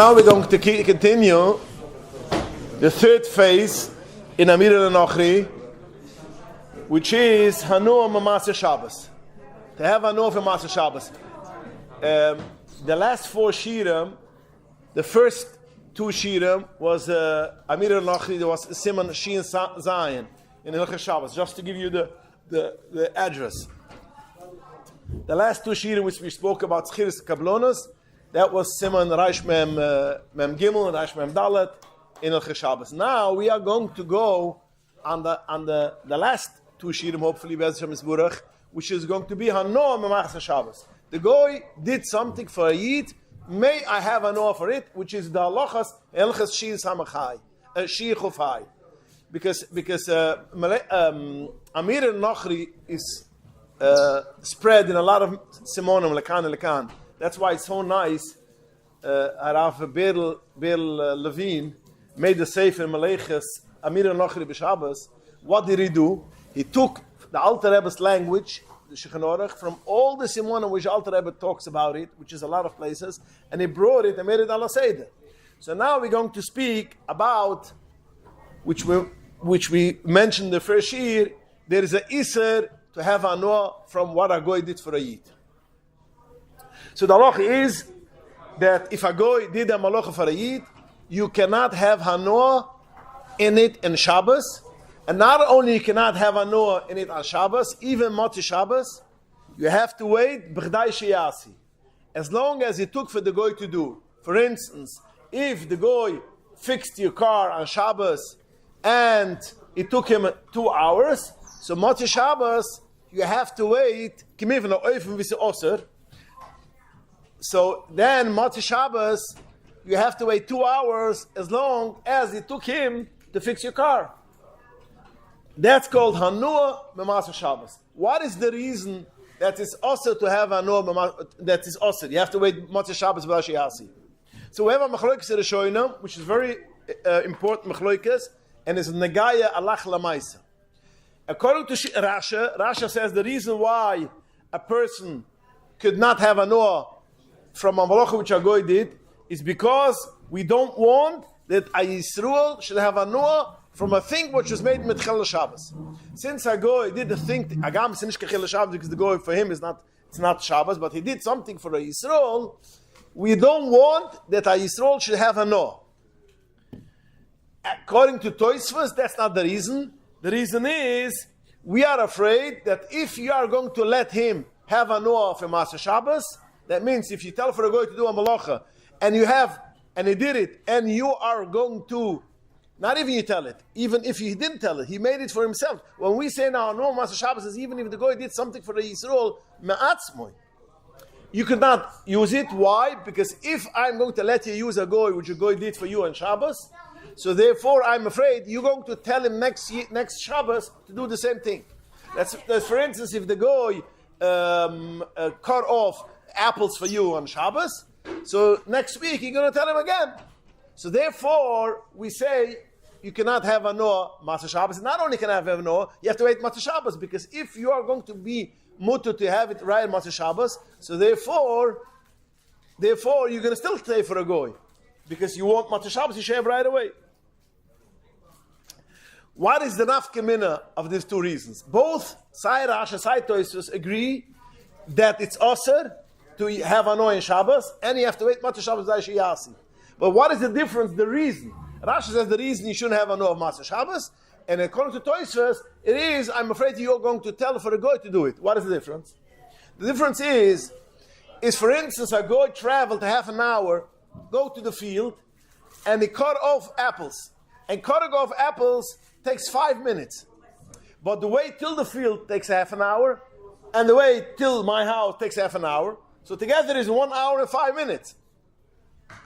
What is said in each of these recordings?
Now we're going to continue the third phase in Amirul, which is Hanua Mamasa Shabbos. To have Hanua for Mamasa Shabbos. The last four shiurim, the first two shiurim was Amirul, there was Simon Shin Zion in Hilchot Shabbos, just to give you the address. The last two shiurim which we spoke about Schiris Kablonas, that was Simon Reish Mem Gimel and Reish Mem Dalet in Hilchot Shabbos. Now we are going to go on the last two shiurim, hopefully, which is going to be Hanua Mamasa Shabbos. The Goy did something for a Yid, may I have Hanua for it, which is the halachas Elchas Shir Samachai, Shir Chofai. Because Amir al-Nochri is spread in a lot of Simonim, Lekan. That's why it's so nice. Harav Beryl Levine made the Sefer Meleches Amir al-Nochri b'Shabbos. What did he do? He took the Alter Rebbe's language, the Shulchan Aruch, from all the Simonim which Alter Rebbe talks about it, which is a lot of places, and he brought it and made it ala Seder. So now we're going to speak about, which we mentioned in the first year, there is a Iser to have Hanua from what a Goy did for a Yid. So the halacha is that if a Goy did a malacha for a Yid, you cannot have Hanua in it in Shabbos, and not only you cannot have Hanua in it on Shabbos, even Motzi Shabbos, you have to wait b'chdai sheyasi, as long as it took for the Goy to do. For instance, if the Goy fixed your car on Shabbos and it took him 2 hours, so Motzi Shabbos you have to wait. So then Motzi Shabbos you have to wait 2 hours, as long as it took him to fix your car. That's called Hanua Mamasa Shabbos. What is the reason that it's also to have Hanua that is also? You have to wait Motzi Shabbos without Sheyasi. So we have a Machloikes Rishonim, which is very important Machloikes, and is Negaya Alach Lamaisa. According to Rasha says the reason why a person could not have Hanua from a malacha which a Goy did is because we don't want that a Yisrael should have Hanua from a thing which was made with Chel Shabbos. Since a Goy did the thing, Agam is not Chel Shabbos because the Goy for him it's not Shabbos, but he did something for a Yisrael. We don't want that a Yisrael should have Hanua. According to Tosfos, that's not the reason. The reason is we are afraid that if you are going to let him have Hanua for Mamasa Shabbos, that means if you tell for a Goy to do a malacha and he did it, and you are going to, not even you tell it, even if he didn't tell it, he made it for himself. When we say now Hanua Mamasa Shabbos is even if the Goy did something for the Yisrael, me'atzmoi. You could not use it. Why? Because if I'm going to let you use a Goy, which a Goy did for you on Shabbos, so therefore I'm afraid you're going to tell him next Shabbos to do the same thing. That's for instance, if the Goy cut off apples for you on Shabbos, so next week you're going to tell him again. So therefore we say you cannot have Hanua Mamasa Shabbos. And not only can I have Hanua, you have to wait Motzi Shabbos, because if you are going to be mutter to have it right on Motzi Shabbos, so therefore you're going to still stay for a Goy, because you want Motzi Shabbos, you should have right away. What is the nafkamina of these two reasons? Both Sai Rasha, Sai Tosfos agree that it's osir to have Hanua in Shabbos, and you have to wait Motzi Shabbos Zay Sheyasi. But what is the difference? The reason. Rasha says the reason you shouldn't have Hanua of Motzi Shabbos, and according to Tosfos, it is, I'm afraid you're going to tell for a Goy to do it. What is the difference? The difference is for instance, a Goy traveled half an hour, go to the field, and he cut off apples. And cutting off apples takes 5 minutes. But the way till the field takes half an hour, and the way till my house takes half an hour. So together is 1 hour and 5 minutes.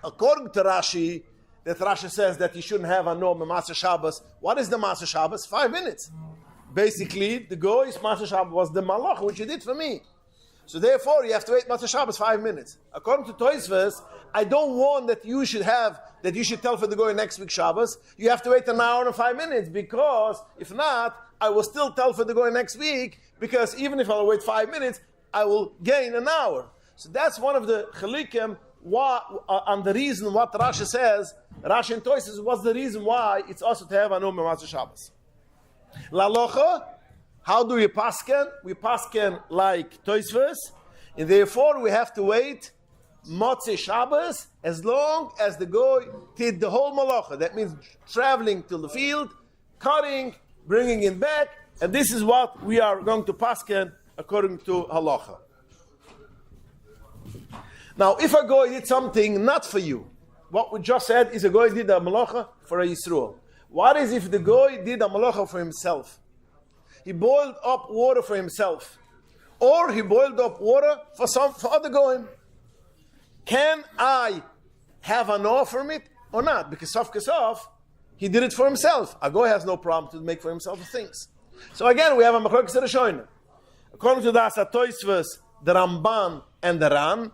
According to Rashi, that Rashi says that you shouldn't have Hanua Mamasa Shabbos. What is the Mamasa Shabbos? 5 minutes. Basically, the Goy's Mamasa Shabbos was the malach which you did for me. So therefore, you have to wait Mamasa Shabbos 5 minutes. According to Tosfos, I don't want that you should tell for the Goy next week Shabbos. You have to wait 1 hour and 5 minutes, because if not, I will still tell for the Goy next week, because even if I wait 5 minutes, I will gain an hour. So that's one of the chalikim why, and the reason what Rashi says, Rashi and Toysis, what's the reason why it's also to have a Mamasa Shabbos. Lalocha, how do we pasken? We pasken like Toysves, and therefore we have to wait Motzei Shabbos as long as the goy did the whole malacha. That means traveling to the field, cutting, bringing it back, and this is what we are going to pasken according to halacha. Now, if a goy did something not for you, what we just said is a goy did a malacha for a Yisroel. What is if the goy did a malacha for himself? He boiled up water for himself, or he boiled up water for other goyim. Can I have an offer from it or not? Because Sof Kesov, he did it for himself. A goy has no problem to make for himself things. So again, we have a machlokes Rishonim. According to the Asatoisvus, the Ramban and the Ran,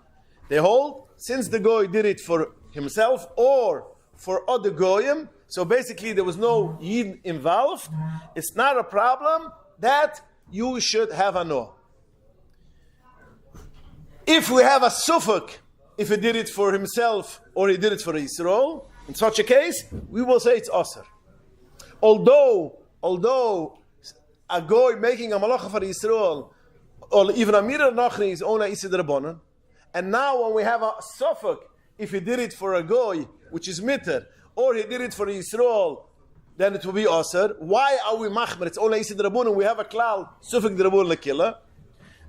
they hold, since the goy did it for himself or for other goyim, so basically there was no yid involved, it's not a problem that you should have a no. If we have a suffolk, if he did it for himself or he did it for Yisroel, in such a case, we will say it's aser. Although a goy making a malacha for Yisroel, or even a mirar nachri is only isid rabbanan, and now when we have a suffolk, if he did it for a goy, which is mitter, or he did it for Yisroel, then it will be aser. Why are we machmer? It's only isid rabbanan. We have a klal suffolk the rabbanan lekilla.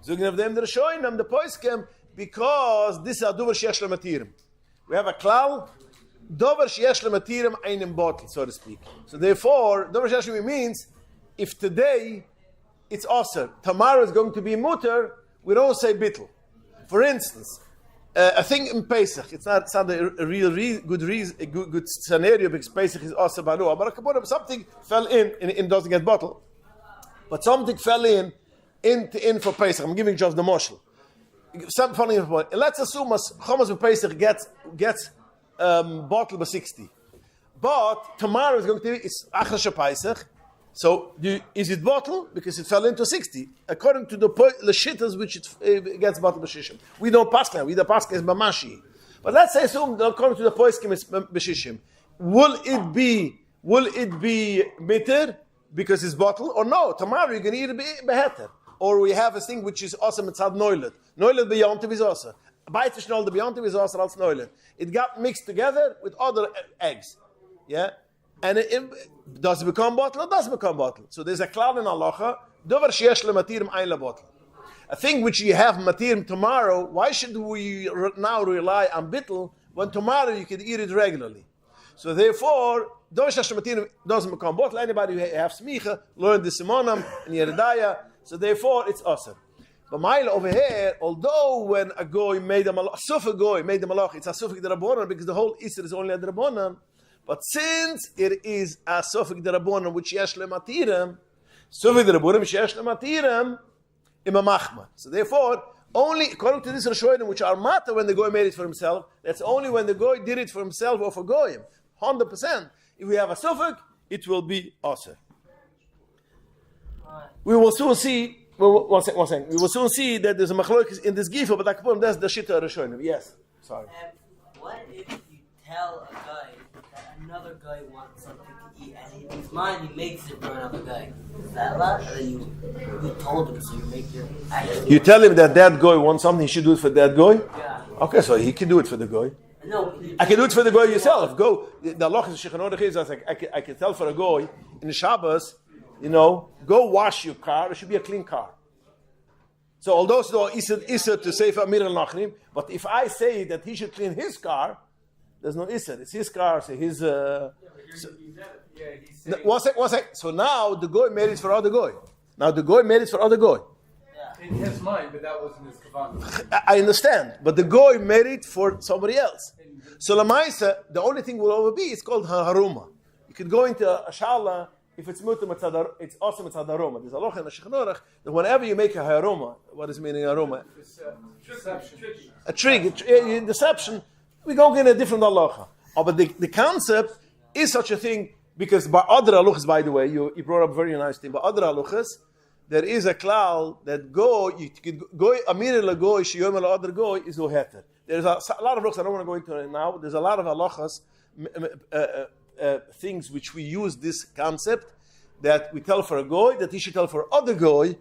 So we have them the Rishonim, the poiskim, because this is a dover sheyesh lematirim. We have a klal dover sheyesh lematirim einem bottle, so to speak. So therefore, dover sheyesh means if today it's aser, tomorrow is going to be mutter, we don't say bittul. For instance, I think in Pesach, it's not a real good scenario because Pesach is aser banu, but something fell in doesn't get bottle, but something fell in for Pesach. I'm giving just the moshel. Some funny point. Let's assume Chomas of Pesach gets bottle by 60, but tomorrow is going to be it's Achra Pesach. So is it bottle because it fell into 60? According to the shittas which it gets bottle by shishim. We don't pass now. We don't pass is mamashi. But let's say assume that according to the poiskim is b'shishim. Will it be bitter because it's bottle or no? Tomorrow you're going to eat it beheter. Or we have a thing which is awesome, it's called noilet. Noilet beyontiv is awesome. Baitish nol the beyontiv is awesome als noilet. It got mixed together with other eggs. Yeah? And it does it become bottle or doesn't become bottle. So there's a klal in halacha, dover sheyesh lematirim ein labottle. A thing which you have matirim tomorrow, why should we now rely on bittul when tomorrow you can eat it regularly? So therefore, dover sheyesh lematirim doesn't become bottle. Anybody who have smicha, learn the simonam and yeridaya. So therefore, it's awesome. But Maila over here, although when a goy made a malach, suffolk goy made a malach, it's a suffolk derabonan because the whole Easter is only a derabonan. But since it is a suffolk derabonan which yesh lematirim, suffolk derabonan which yesh lematirim, ima machma. So therefore, only according to this Rishonim, which are matter when the goy made it for himself, that's only when the goy did it for himself or for goyim. 100%. If we have a suffolk, it will be aser. We will soon see. One second. We will soon see that there's a machlokes in this gifa, but that's the shita Rishonim. Yes. Sorry. What if you tell a guy that another guy wants something to eat, and in his mind he makes it for another guy? Is that allowed? And then you told him, so you make your action. You tell him that guy wants something. He should do it for that guy. Yeah. Okay, so he can do it for the guy. No. I can do it for the guy yourself. Go. The halacha is shechanodach is I can tell for a guy in the Shabbos. Go wash your car. It should be a clean car. So although it's Isser to say for Amir al-Nachrim, but if I say that he should clean his car, there's no Isser. It's his car, so his... One sec. So now the goy made it for other goy. In his mind, but that wasn't his kavanah. I understand, but the goy made it for somebody else. So Lamaisa, the only thing will over be, it's called haruma. You could go into a shala. If it's mutter mitzadar, it's also mitzad aroma. There's a loch in the shechnorach that whenever you make a aroma, what is meaning aroma? A deception. We go get a different halacha. But the concept is such a thing because by other halachas, by the way, you brought up a very nice thing. By other halachas, there is a klal that go amir la goy shiyom la other goy is oheter. there's a lot of books, I don't want to go into it now, there's a lot of halachas, things which we use this concept, that we tell for a goy, that he should tell for other goy,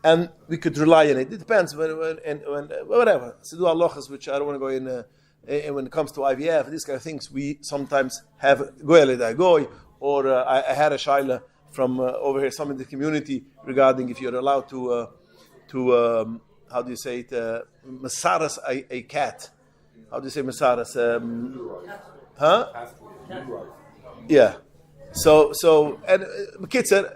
and we could rely on it. It depends, when whatever. So do halachas, which I don't want to go in, when it comes to IVF, these kind of things, we sometimes have goy, or I had a shaila from over here, some in the community, regarding if you're allowed to how do you say it, masaras a cat. How do you say masaras? Huh? Yeah. So and kitzer,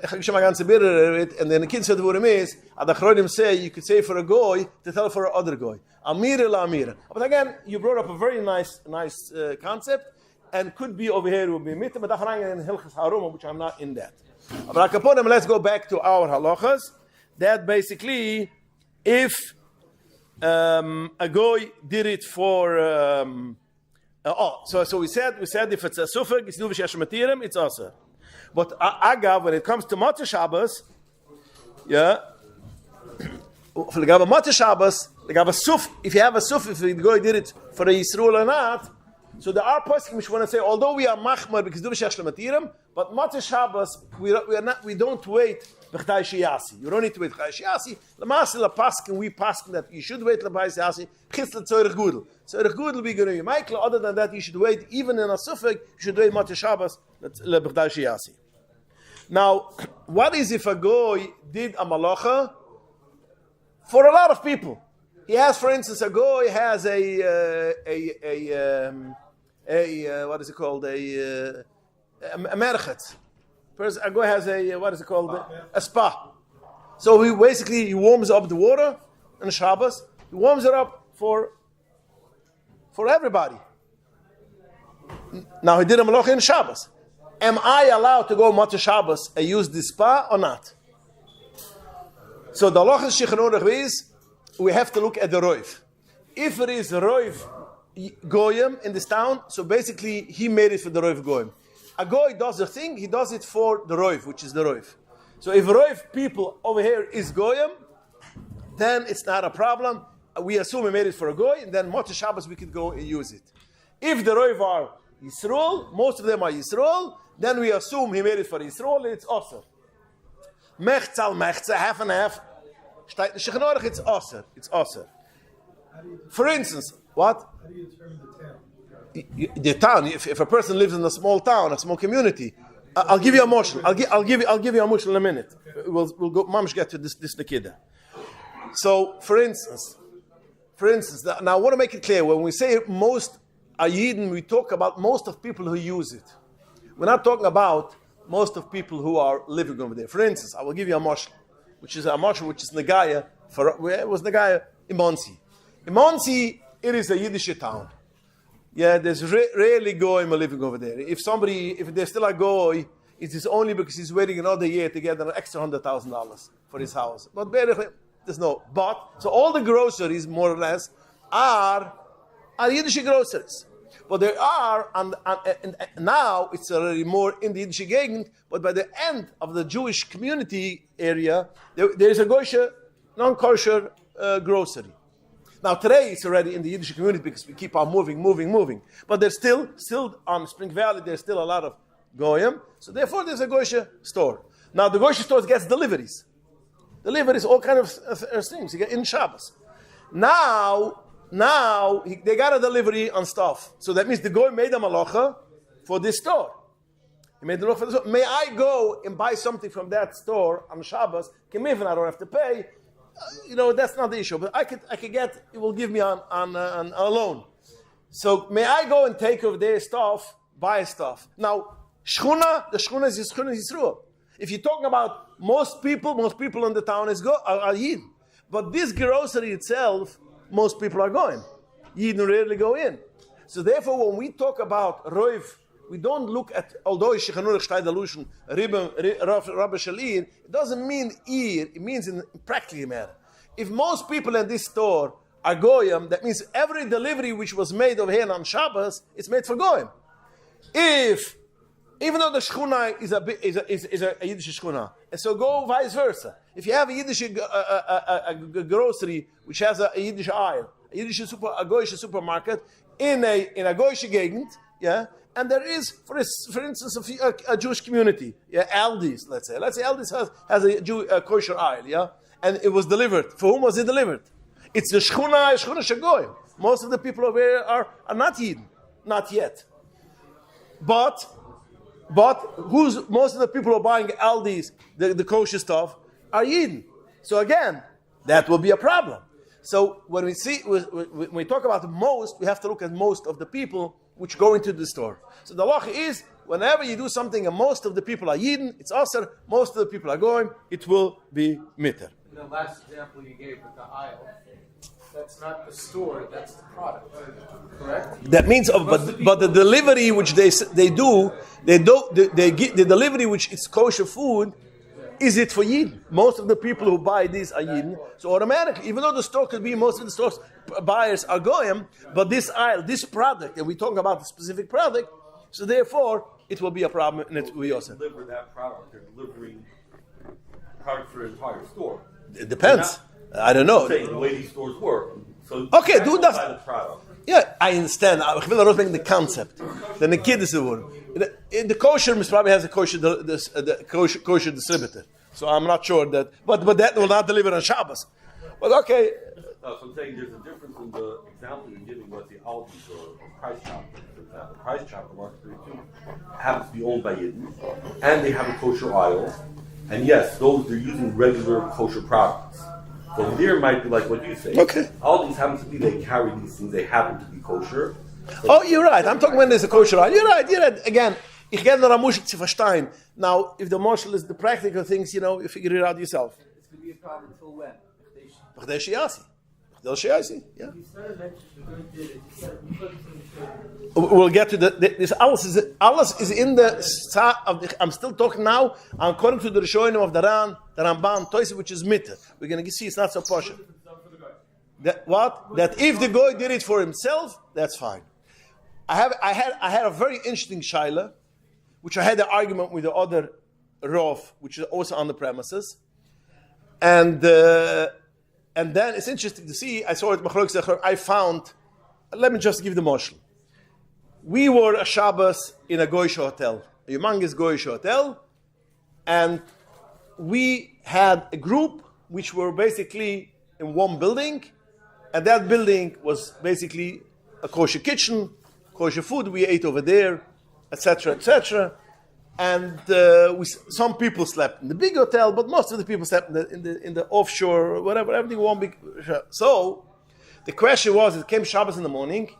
and then the kids said what it is. The Achronim say you could say for a goy to tell for another goy. Amira la amira. But again, you brought up a very nice concept, and could be over here will be mitzvah, but in Hilchas Haruma, which I'm not in that. But let's go back to our halachas. That basically, if a goy did it for so we said if it's a sufag, it's nu v'shesh matirim, it's also. But agav, when it comes to Matzah Shabbos, yeah, for the Matzah Shabbos, if you have a suf, if the goy did it for a Yisroel or not, so there are poskim which want to say, although we are machmar because nu v'shesh matirim, but Matzah Shabbos we don't wait. You don't need to wait l'chai shiasi. L'maaseh l'paskin, we paskin that you should wait l'chai shiasi. Chisle tzorich gudel. Tzorich gudel be going to be Michael. Other than that, you should wait. Even in a sufek, you should wait Matzah Shabbos l'chai shiasi. Now, what is if a goy did a malacha for a lot of people? He has, for instance, a goy has a what is it called? A merchet. A guy has a, what is it called? A spa. So he warms up the water on Shabbos. He warms it up for everybody. Now he did a malacha in Shabbos. Am I allowed to go Matzah Shabbos and use the spa or not? So the halacha Shulchan is, we have to look at the roiv. If it is roiv goyim in this town, so basically he made it for the roiv goyim. A goy does a thing, he does it for the roiv, which is the roiv. So if roiv people over here is goyim, then it's not a problem. We assume he made it for a goy, and then Matzah Shabbos we could go and use it. If the roiv are Yisroel, most of them are Yisroel, then we assume he made it for Yisroel, and it's osir. Mechzal mechza, half and half. It's osir. It's osir. For instance, what? How do you determine the town? The town. If a person lives in a small town, a small community, I'll give you a motion. I'll give you a motion in a minute. We'll go. Mamish get to this nikida. So, for instance, now I want to make it clear. When we say most ayidin, we talk about most of people who use it. We're not talking about most of people who are living over there. For instance, I will give you a motion, which is negaya. It was negaya in Monsi. In Monsi, it is a Yiddish town. Yeah, there's rarely goyim living over there. If there's still a goy, it is only because he's waiting another year to get an extra $100,000 for his house. But there's no. So all the groceries, more or less, are Yiddish groceries. But there are, and now it's already more in the Yiddish Gegend, but by the end of the Jewish community area, there is a goyshe, non-kosher grocery. Now today it's already in the Yiddish community because we keep on moving. But there's still on Spring Valley, there's still a lot of goyim. So therefore there's a goyshe store. Now the goyshe store gets deliveries, all kind of things. You get in Shabbos. Now they got a delivery on stuff. So that means the goy made a malacha for this store. He made the malacha for the store. May I go and buy something from that store on Shabbos? Kimivin, I don't have to pay. That's not the issue. But I could get. It will give me on a loan. So may I go and take over their stuff, buy stuff? Now the shchuna is Yisroel. If you're talking about most people in the town are Yid. But this grocery itself, most people are going. Yidden rarely go in. So therefore, when we talk about roiv, we don't look at, although Shechanurich Shtei Delusion, Rabbi Shalir, it doesn't mean ir, it means in practically matter. If most people in this store are goyim, that means every delivery which was made over here on Shabbos, it's made for goyim. Even though the shchuna is a Yiddish shchuna, and so go vice versa. If you have a Yiddish a grocery which has a Yiddish aisle, a goyish supermarket in a goyish gegend, yeah, and there is, for instance, a Jewish community, yeah, Aldi's, let's say Aldi's has a kosher aisle, yeah, and it was delivered. For whom was it delivered? It's the Shchuna Shagoyim. Most of the people over here are not Yidden, not yet. But most of the people who are buying Aldi's, the kosher stuff, are Yidden. So again, that will be a problem. So when we talk about the most, we have to look at most of the people which go into the store. So the halacha is, whenever you do something and most of the people are Yidden, it's also most of the people are going, it will be mitter. The last example you gave with the aisle, that's not the store, that's the product, correct? That means, but the delivery which they do the delivery which is kosher food, is it for Yidden? Most of the people who buy these are Yidden. So automatically, even though the store could be, most of the stores buyers are Goyim, but this aisle, this product, and we're talking about the specific product, so therefore it will be a problem, and it will be also. Deliver that product, they're delivering product for the entire store. It depends. I don't know. The way these stores work. So okay, do that. The product. Yeah, I understand. I will not make the concept. Then the kid is the one. In the kosher, probably has a kosher distributor. So I'm not sure that, but that will not deliver on Shabbos. But okay. No, so I'm saying there's a difference in the example you're giving with the Aldi's or Price Chopper, for example. Price Chopper, Mark 32, happens to be owned by Yidden, and they have a kosher aisle. And yes, they're using regular kosher products. So there might be like what you say. Okay. All these happen to be, they carry these things, they happen to be kosher. Oh, you're right. I'm talking when there's a kosher aisle. You're right. Again, ich get the Ramushik zu verstehen. Now, if the marshal is the practical things, you figure it out yourself. It's going to be a problem until when? Yeah. We'll get to this. Alles is in the. I'm still talking now according to the Rishonim of the Ramban, Toyse, which is Mitte. We're going to see it's not so posh. That if the goy did it for himself, that's fine. I had a very interesting shaila, which I had an argument with the other Rov, which is also on the premises, and then it's interesting to see. I saw it. I found. Let me just give the moshel. We were a Shabbos in a Goyish hotel, a humongous Goyish hotel, and we had a group which were basically in one building, and that building was basically a kosher kitchen, kosher food we ate over there, etc., etc. And some people slept in the big hotel, but most of the people slept in the offshore, or whatever, everything one big. So the question was, it came Shabbos in the morning,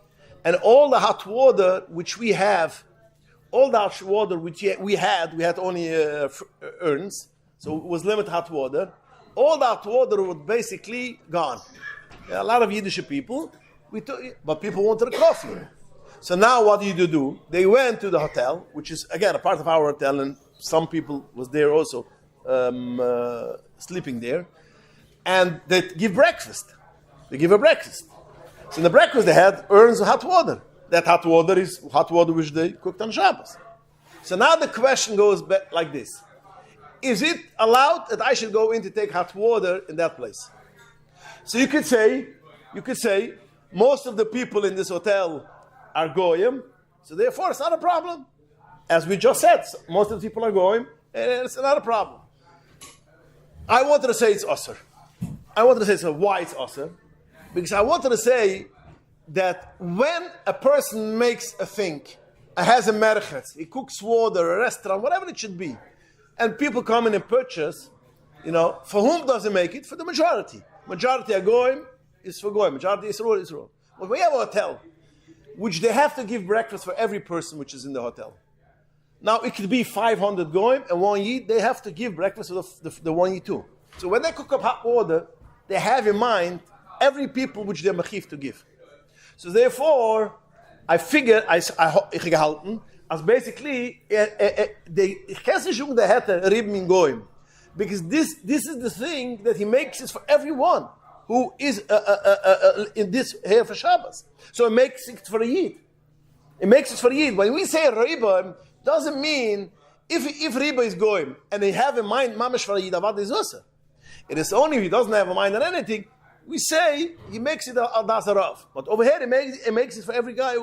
and all the hot water which we have, we had only urns, so it was limited hot water. All that water was basically gone. A lot of Yiddish people, but people wanted a coffee. So now what did you do? They went to the hotel, which is, again, a part of our hotel, and some people was there also sleeping there, and they give breakfast. They give a breakfast. So in the breakfast they had urns of hot water. That hot water is hot water which they cooked on Shabbos. So now the question goes back like this. Is it allowed that I should go in to take hot water in that place? So you could say, most of the people in this hotel are goyim, so therefore it's not a problem. As we just said, most of the people are goyim, and it's not a problem. I wanted to say it's usher. Why it's usher? Because I wanted to say that when a person makes a thing, has a merchetz, he cooks water, a restaurant, whatever it should be, and people come in and purchase, for whom does he make it? For the majority. Majority are goyim, is for goyim. Majority is Israel. But we have a hotel, which they have to give breakfast for every person which is in the hotel. Now, it could be 500 goyim and one yid, they have to give breakfast for the one yid too. So when they cook up hot water, they have in mind every people which they're mechiv to give. So therefore, I figured, ich gehalten, as basically, ich kann nicht sagen, der hätte Riben in goyim. Because this is the thing that he makes it for everyone who is in this here for Shabbos. So it makes it for a Yid. When we say Riba, doesn't mean if Riba is going and they have in mind Mamash for a Yid, Avad is also. It is only if he doesn't have in mind on anything, we say he makes it al das harav. But over here, he makes it for every guy.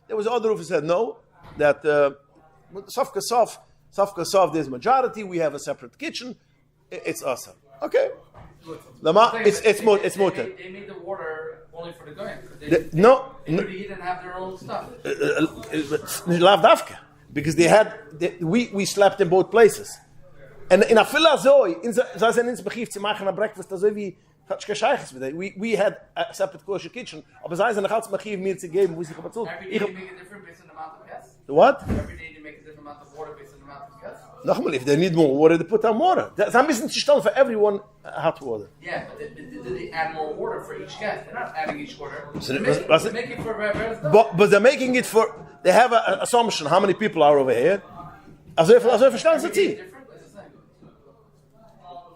There was other who said no, that sof kasov, there's majority. We have a separate kitchen. It's awesome. Okay. It's motor. They made the water only for the goyim. No. They didn't have their own stuff. Lav dafka, because we slept in both places. And in a fila zoi, breakfast, we had a separate kosher kitchen. Aber sei es eine Chatz Machiv mir zu geben, wo sich aber zu. Every day they make a different based on the amount of gas. What? Every day they make a different amount of water based on the amount of gas. Nochmal, if they need more water, they put down water. That's a bisschen zu stellen for everyone hot water. Yeah, but they add more water for each gas. They're not adding each water. So They're making it for various stuff. But they're making it for, they have an assumption how many people are over here. Also verstanden Sie sie?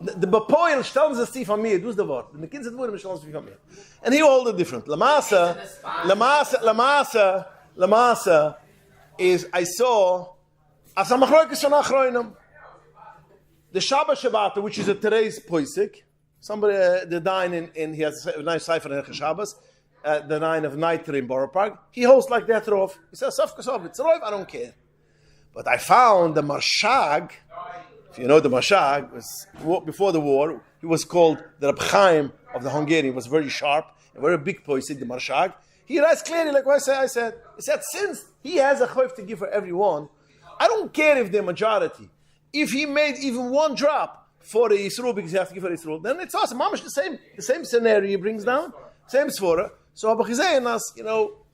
The Bapoil stellen sie sie von mir, du ist der Wort. The kids that were stellen sie von mir. And he hold it different. Lamasa is, I saw, as a machloikes von Achroinim, the Shabbat, which is a today's poisik, somebody, the dine in he has a nice cipher in Shabbos, the 9 of Nitre in Borough Park, he holds like that rov. He says, Saf Kasov, it's rov, I don't care. But I found the Marshag. If you know the Marshag, was before the war, he was called the Reb Chaim of the Hungarian. He was very sharp, a very big poisik, the Marshag. He writes clearly, like what I said. He said, since he has a choif to give for everyone, I don't care if they're majority. If he made even one drop for the Yisroel, because he has to give for the Yisroel, then it's awesome. Mamish the same scenario he brings down, same svora. So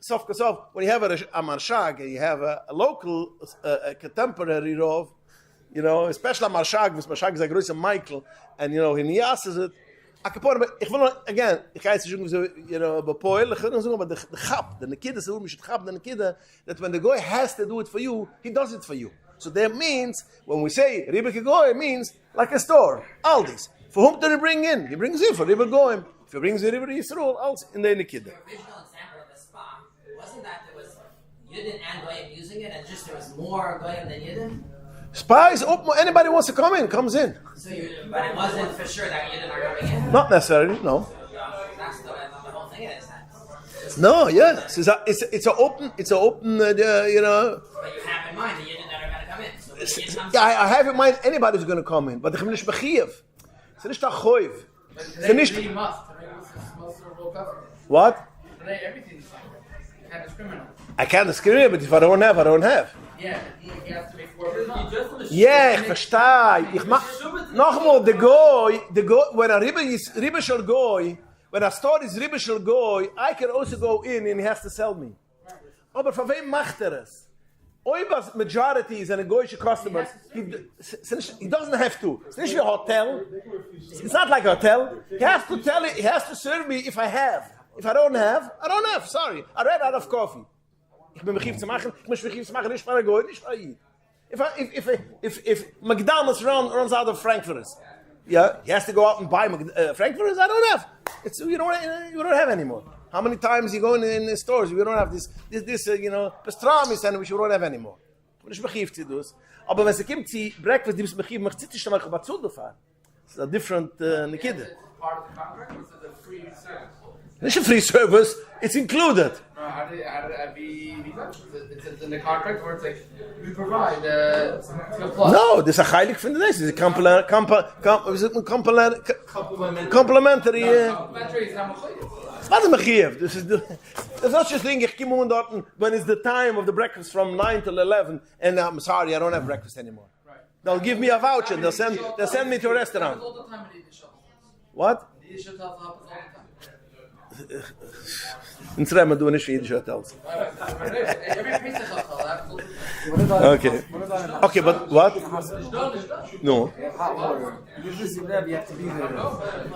sof kasov, when you have a Marshag, you have a local, a contemporary rov, especially a Marshag, because Marshag is a größer Michael, and he niases it. Ich will again, ich kann jetzt sagen, Bapoil, ich will sagen, aber the chab, the nekida, so we should chab the nekida, that when the goy has to do it for you, he does it for you. So that means, when we say Riba Kegoy, it means like a store, Aldi's. For whom did he bring in? He brings in for Riba Goyim. If he brings in Riba Yisroel, also in the nekida. The original example of the spa, wasn't that there was Yidden and Goyim using it, and just there was more Goyim than Yidden? Spa is open. Anybody wants to come in, comes in. So but it wasn't for sure that Yidden are coming in? Not necessarily, no. That's the whole thing is that. No, yeah. It's an open, But you have in mind the Yidden that are going to come in. So Yeah, I have in mind anybody who's going to come in, but ich bin nicht bechiev. It's nicht a choiv. Today you must. Today most of the World Cup. What? Today everything's fine. You can't discriminate. I can't discriminate, but if I don't have, I don't have. Yeah, you have to be for it. Yeah, ich verstehe. Nochmal, the goy, when a riba shall goy, when a store is riba shall goy, I can also go in and he has to sell me. Aber for wem macht es? Oibas majority is an egoistic customer. He doesn't have to. It's not a hotel. It's not like a hotel. He has to tell it. He has to serve me if I have. If I don't have, I don't have. Sorry, I ran out of coffee. Ich bin bechiv zu machen. Ich muss bechiv zu machen. Nicht für Goy, nicht für Yid. If McDonald's runs out of frankfurters, yeah, he has to go out and buy frankfurters. I don't have. You don't have anymore. How many times you go in the stores? We don't have this pastrami sandwich. We don't have anymore. Ich bechiv zu das. Aber wenn es kommt zu breakfast, die bechiv macht sich schon mal gebatzut davon. It's a different nekide. Part of the contract or is it a free service? It's a free service. It's included. How did it be done? It's in the contract where it's like we provide plus. No, this is a heilig from the days. It's a complementary. Complimentary is how much it is. What is mechiv? There's not just thing. Ich come on dort when it's the time of the breakfast from 9 till 11, and I'm sorry, I don't have breakfast anymore. Right. They'll give me a voucher. They'll send me to a restaurant. All the time in the shop. What? The shop helps all the time. In Srema do nicht Yiddish hotels. Every piece of helps. Okay, but what? No. Usually you have to be there.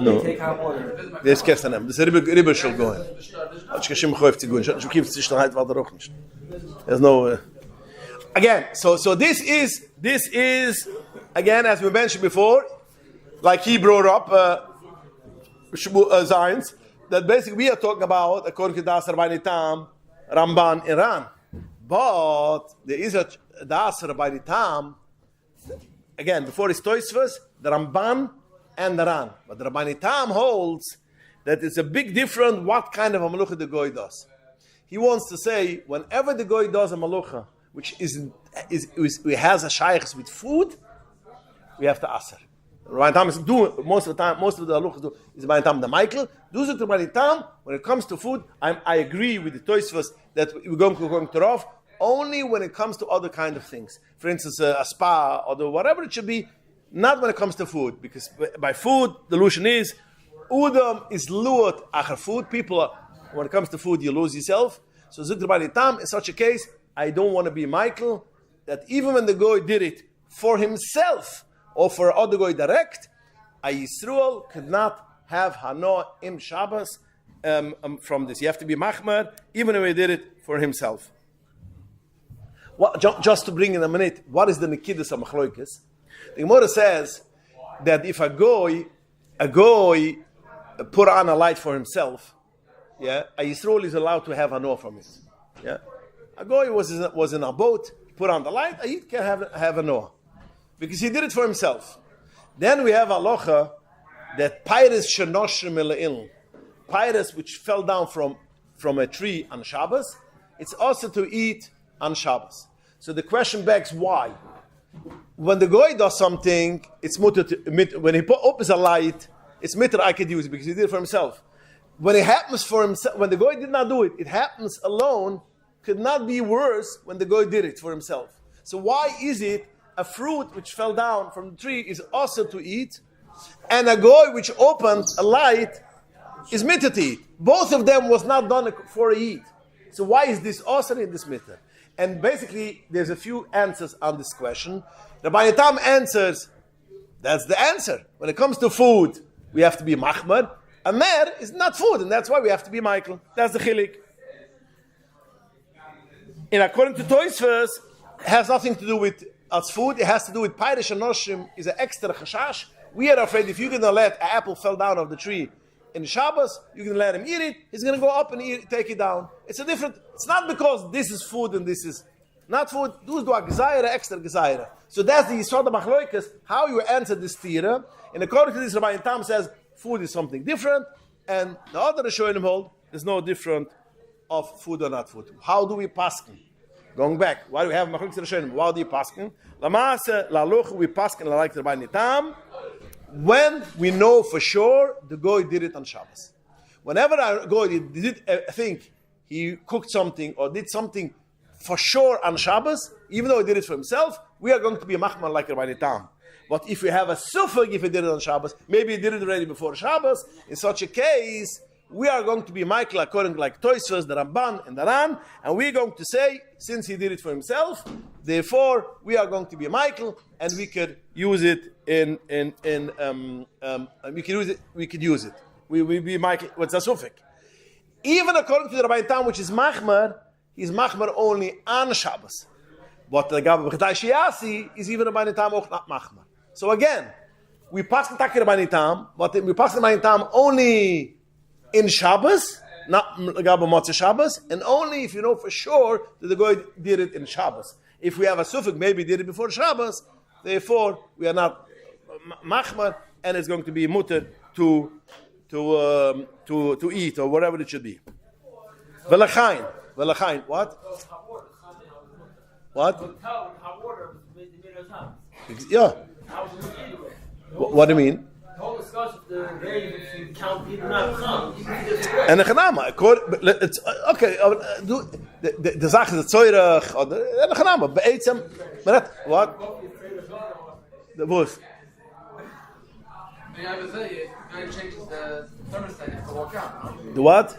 No. Take hot water. Das ist gestern. Das ist Riber shall go in. Ich kann schon kaufen zu gehen. Ich gebe sich dann halt weiter auch nicht. There's no again, so this is again, as we mentioned before, like he brought up Zions, that basically we are talking about according to Das Rabbeinu Tam, Ramban, Iran. But there is a Das Rabbeinu Tam, again, before it's Tosfos, the Ramban and the Ran. But the Rabbeinu Tam holds that it's a big difference what kind of a malucha the goy does. He wants to say, whenever the goy does a malucha, which has a shaykhs with food, we have to aser. Rabbi Tam is doing most of the halachas do is Rabbi Tam the Michael. Do it to Rabbi Tam. When it comes to food, I agree with the Tosfos that we're going to Rav only when it comes to other kind of things. For instance, a spa or whatever it should be, not when it comes to food, because by food the illusion is udam is luot achar food. People, when it comes to food, you lose yourself. So Zut Rabbi Tam, in such a case, I don't want to be Michael that even when the goy did it for himself or for other goy direct, a Yisrael could not have Hanoah im Shabbos from this. You have to be Machmar, even if he did it for himself. Just to bring in a minute, what is the Nekidus of Machloikis? The Gemara says that if a goy put on a light for himself, a Yisrael is allowed to have Hanoah from it. Yeah, a goy was in a boat, put on the light, he can have Hanoah because he did it for himself. Then we have halacha that pyrus shenoshrim ele'il, pyrus which fell down from a tree on Shabbos, it's also to eat on Shabbos. So the question begs, why? When the goy does something, it's mutter. When he opens a light, it's mitter I could use it because he did it for himself. When it happens for himself, when the goy did not do it, it happens alone. Could not be worse when the goy did it for himself. So why is it a fruit which fell down from the tree is also to eat, and a goy which opened a light is mitter to eat? Both of them was not done for a eat. So why is this also in this mitter? And basically, there's a few answers on this question. Rabbi Tam answers, that's the answer. When it comes to food, we have to be machmar. A mer is not food, and that's why we have to be Michael. That's the chilik. And according to Tosfos, it has nothing to do with us food. It has to do with Pirish and Noshim is an extra chashash. We are afraid if you're going to let an apple fall down off the tree in Shabbos, you're going to let him eat it, he's going to go up and take it down. It's not because this is food and this is not food. Do a gezaira, extra gezaira. So that's the Yisod of Machloikas, how you answer this tira. And according to this, Rabbi Tam says food is something different, and the other Rishonim hold there's no different of food or not food. How do we paskin? Going back, why do we have Machloikas Rishonim? Why do we paskin? Lamase, laluch, we paskin like Rabbi Tam. When we know for sure the goy did it on Shabbos. Whenever a goy did think he cooked something or did something for sure on Shabbos, even though he did it for himself, we are going to be a machman like Rabbi Tam. But if we have a sufag, if he did it on Shabbos, maybe he did it already before Shabbos, in such a case, we are going to be Michael according like Tosfos, the Ramban, and the Ran, and we're going to say, since he did it for himself, therefore we are going to be Michael, and we could use it we could use it. We be Michael. What's a sufik? Even according to the Rabbi Tam, which is machmar, he's machmar only on Shabbos. But the Gabbai B'Chadai Shiasi is even Rabbi Tam auch not machmar. So again, we pass the Taki Rabbi Tam, but we pass the Rabbi Tam only in Shabbos, not Gabbai Motzei Shabbos, and only if you know for sure that the goy did it in Shabbos. If we have a sufik, maybe did it before Shabbos, therefore we are not machmar, and it's going to be mutter to eat or whatever it should be. V'lachain, what? What? Yeah. What do you mean? And the Chanama, it's okay. The Zach is the Zoyrach or the Chanama. Be'etzem, what? The bus. Changes the thermostat to walk out. The what?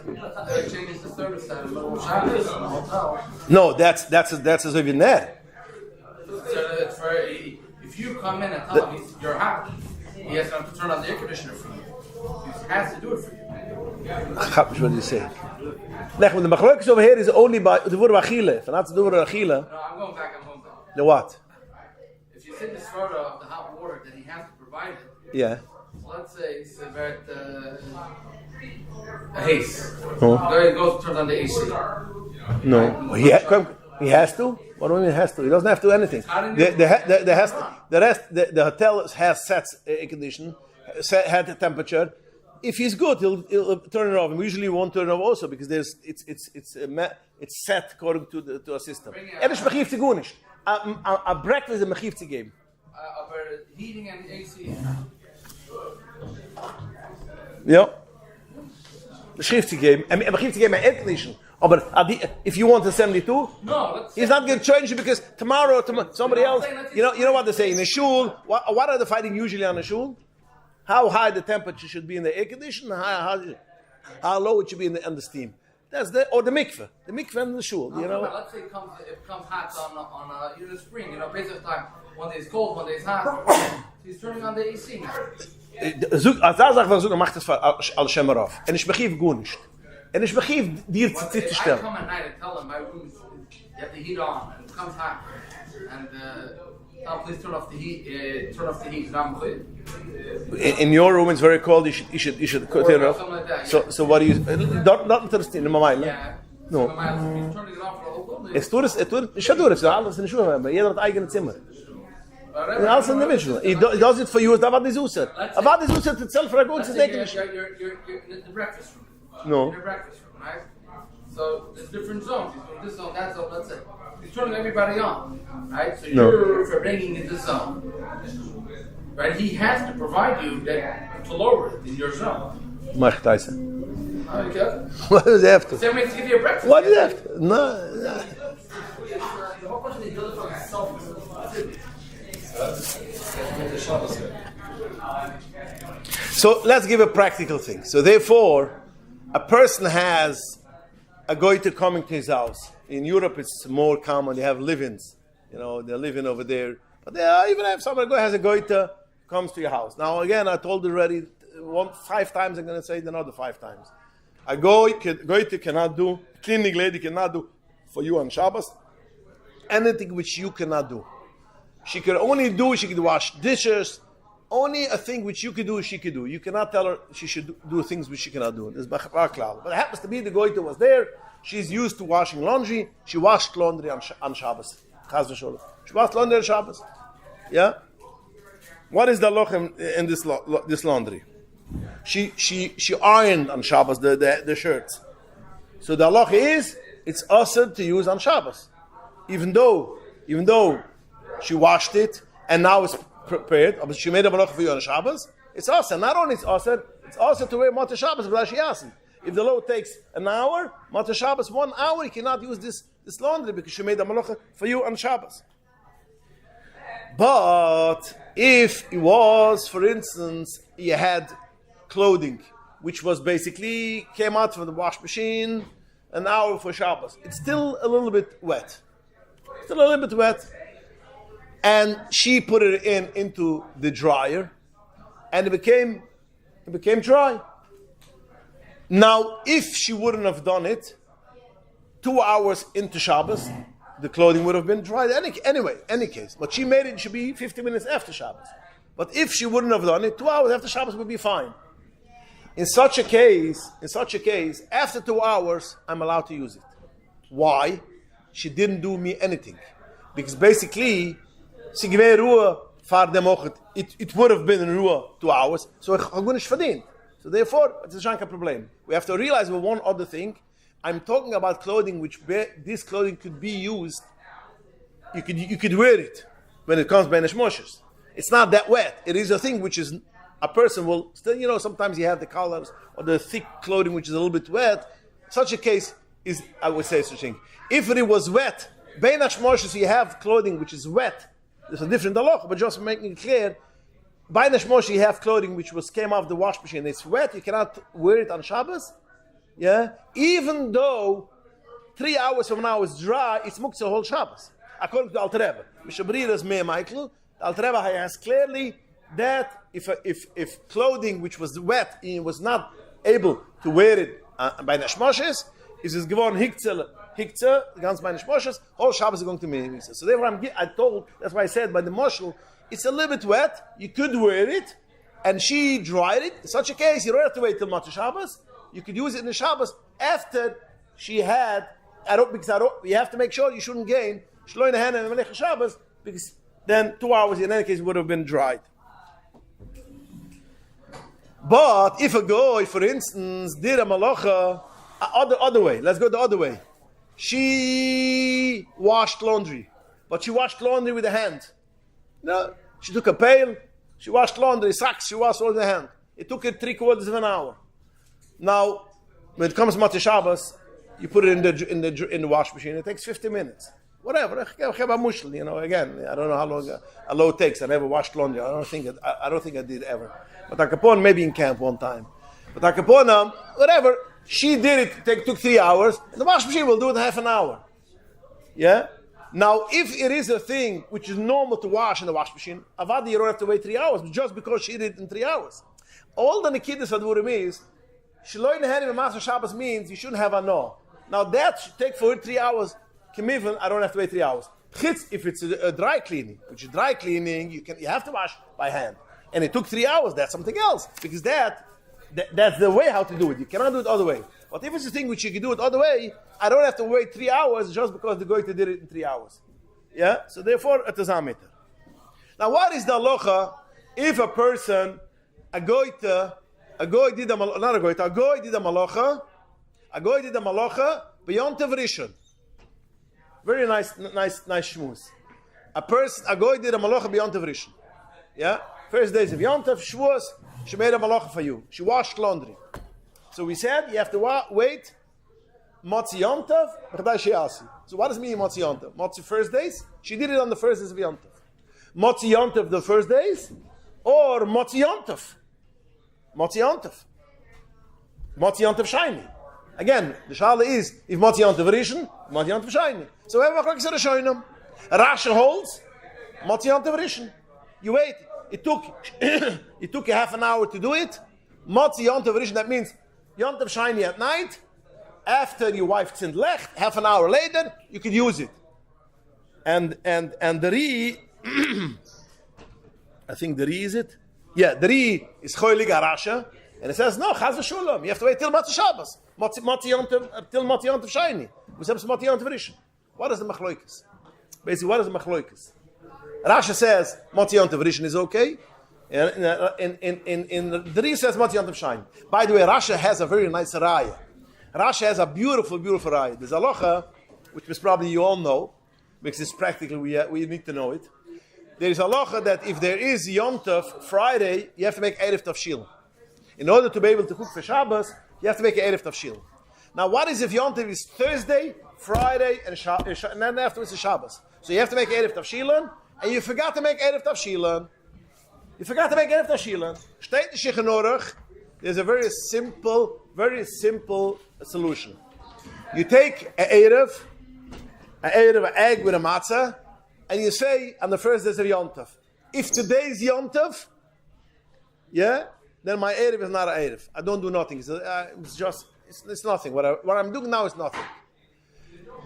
Changes the thermostat to walk out. No, that's as even there. So it's for if you come in and tell him you're hot, he has to turn on the air conditioner for you. He has to do it for you. What do you say? The machlokes over here is only by the word achile. If not the word achile. No, I'm going back. The what? If you say the sort of the hot water that he has to provide it. Yeah. Let's say it's about a haze. He goes turns on the AC. No, he has to. What do you mean he has to? He doesn't have to do anything. The hotel has set air condition, had the temperature. if he's good, he'll turn it off. And we usually won't turn it off also because it's set according to a system. Is mechiv zu gut nicht. A breakfast is mechiv zu geben. Aber heating and AC. Ja. Mechiv zu geben. Mechiv zu geben, Air condition. But if you want to send it to, he's not going to change it because tomorrow somebody else. You know what they say in a shul. What are they fighting usually on a shul? How high the temperature should be in the air conditioner, how low it should be in the steam. That's the mikveh and the shul. You know. Let's say it comes hot on in the spring. You know, basically time. One day it's cold, one day it's hot. He's turning on the AC now. Als er sagt, was macht das al Shemarov. Und ich bechiv gut nicht. Und ich bechiv dir zu stellen. I come at night and tell him my room you have the heat on and it comes hot and please turn off the heat. Not good. In your room it's very cold. You should turn it off. Like that, yeah. So what do you? Not interesting in my mind. Yeah. No. Turning it off for the whole building. Es tut es, alles in Schuhe, aber jeder hat eigenes Zimmer. And also individual. He does it for you. Avad is used. Avad is used itself for a good You're in the breakfast room. No. In the breakfast room, right? So there's different zones. He's doing this zone, that zone, that's it. He's turning everybody on, right? So you're for bringing in this zone, right? He has to provide you that to lower it in your zone. Mach Tyson. Okay. What does he have to? Same way to give you a breakfast. What does he have to? No. The whole question is built from self. So let's give a practical thing. So therefore, a person has a goiter coming to his house. In Europe, it's more common. They have live-ins. You know, they're living over there. But they even have somebody who has a goiter comes to your house. Now again, I told you already 5 times. I'm going to say it another 5 times. A goiter cannot do. Cleaning lady cannot do for you on Shabbos anything which you cannot do. She could wash dishes. Only a thing which you could do, she could do. You cannot tell her she should do things which she cannot do. This is Bachar. But it happens to be the goiter was there. She's used to washing laundry. She washed laundry on Shabbos. She washed laundry on Shabbos. Yeah? What is the halacha in this laundry? She ironed on Shabbos the shirts. So the halacha is, it's also to use on Shabbos. Even though she washed it and now it's prepared, but she made a malacha for you on Shabbos, it's also, not only it's also to wear Mata Shabbos, but she asked. If the load takes an hour, Mata Shabbos 1 hour, you cannot use this laundry because she made a malacha for you on Shabbos. But if it was, for instance, you had clothing, which was basically came out from the wash machine an hour for Shabbos, it's still a little bit wet. And she put it into the dryer, and it became dry. Now, if she wouldn't have done it 2 hours into Shabbos, the clothing would have been dried any case. But she made it should be 50 minutes after Shabbos. But if she wouldn't have done it, 2 hours after Shabbos would be fine. In such a case, after 2 hours, I'm allowed to use it. Why? She didn't do me anything. Because basically, it would have been in Ruah 2 hours, so ich habe nicht verdient. So therefore, it's a shanka problem. We have to realize one other thing. I'm talking about clothing this clothing could be used. You could wear it when it comes by Neshmoshes. It's not that wet. It is a thing which is a person will still, sometimes you have the collars or the thick clothing which is a little bit wet. Such a case is, I would say, such a thing. If it was wet, by Neshmoshes you have clothing which is wet. There's a different halacha, but just making it clear, by Neshmoshes you have clothing which came off the wash machine. It's wet, you cannot wear it on Shabbos. Yeah? Even though 3 hours from now it's dry, it's muktzah whole Shabbos. According to Alter Rebbe. Mishabrir's Mei Michael, Alter Rebbe has clearly that if clothing which was wet, he was not able to wear it by Neshmoshes, is es geworden Hikze, ganz by Neshmoshes, whole Shabbos is going to be. So therefore I told, that's why I said by the Moshel, it's a little bit wet, you could wear it, and she dried it. In such a case, you don't have to wait till Motzei Shabbos. You could use it in the Shabbos after she had, you have to make sure you shouldn't gain Shloine Hana and Melech Shabbos, because then 2 hours in any case would have been dried. But if a guy, for instance, did a malacha other way, let's go the other way. She washed laundry, but she washed laundry with the hand. No, she took a pail, she washed laundry, socks, she washed all with the hand. It took her 3/4 of an hour. Now, when it comes to Motzei Shabbos, you put it in the wash machine. It takes 50 minutes. Whatever. Again, I don't know how long it takes. I never washed laundry. I don't think I did ever. But Akapon, maybe in camp one time. But Akapon, whatever. She did it. It took 3 hours. And the wash machine will do it in half an hour. Yeah. Now, if it is a thing which is normal to wash in the wash machine, avadi, you don't have to wait 3 hours, just because she did it in 3 hours. All the Nikidus Advurim is, Shloim Nehenim Mamase Shabbos means you shouldn't have Hanah. Now that should take for 3 hours. K'mivan, I don't have to wait 3 hours. Chitz, if it's a dry cleaning, which is dry cleaning, you have to wash by hand. And it took 3 hours, that's something else. Because that's the way how to do it. You cannot do it other way. But if it's a thing which you can do it other way, I don't have to wait 3 hours just because the Goyte did it in 3 hours. Yeah? So therefore, it is Ameter. Now what is the halacha if a person, a goy did a malacha beyond Rishon. Very nice shmuz. A goy did a malacha beyond Rishon. Yeah? First days of Yontav, Shavuos, she made a malacha for you. She washed laundry. So we said you have to wait Motzi Yontav, so what does it mean Motzi Yontav? Motzi first days? She did it on the first days of Yontav. Motzi Yontav the first days? Or Motzi Yontav? Motzi Yontav. Motzi Yontav shiny. Again, the shala is, if Motzi Yontav Rishon, Motzi Yontav shiny. So we have a chok Rishonim. Rasha holds, Motzi Yontav Rishon. You wait. It took a half an hour to do it. Motzi Yontav Rishon, that means Yontav shiny at night. After your wife sinned lech, half an hour later, you could use it. And the Ri, I think the Ri is it? Yeah, the Ri is Choylig Arasha, and it says, no, Chaz v'Shulam, you have to wait till Motzei Shabbos, till Motzi Yontav Shiny. We say Motzi Yontav Rishon. What is the Machloikas? Basically, what is the Machloikas? Rasha says Motzi Yontav Rishon is okay, and the Ri says Motzi Yontav Shiny. By the way, Rasha has a very nice raya. Rasha has a beautiful, beautiful raya. There's a halacha, which probably you all know, because it's practical, we need to know it. There is a halacha that if there is Yom Tov Friday, you have to make Erev Tavshil. In order to be able to cook for Shabbos, you have to make Erev Tavshil. Now, what is if Yom Tov is Thursday, Friday, and then afterwards is Shabbos? So you have to make Erev Tavshilan, and you forgot to make Erev Tavshilan. Steht in Shulchan Aruch, there's a very simple solution. You take an egg with a matzah, and you say on the first day of Yom Tov, if today is Yom Tov, yeah, then my erev is not an erev. I don't do nothing. It's nothing. What I'm doing now is nothing.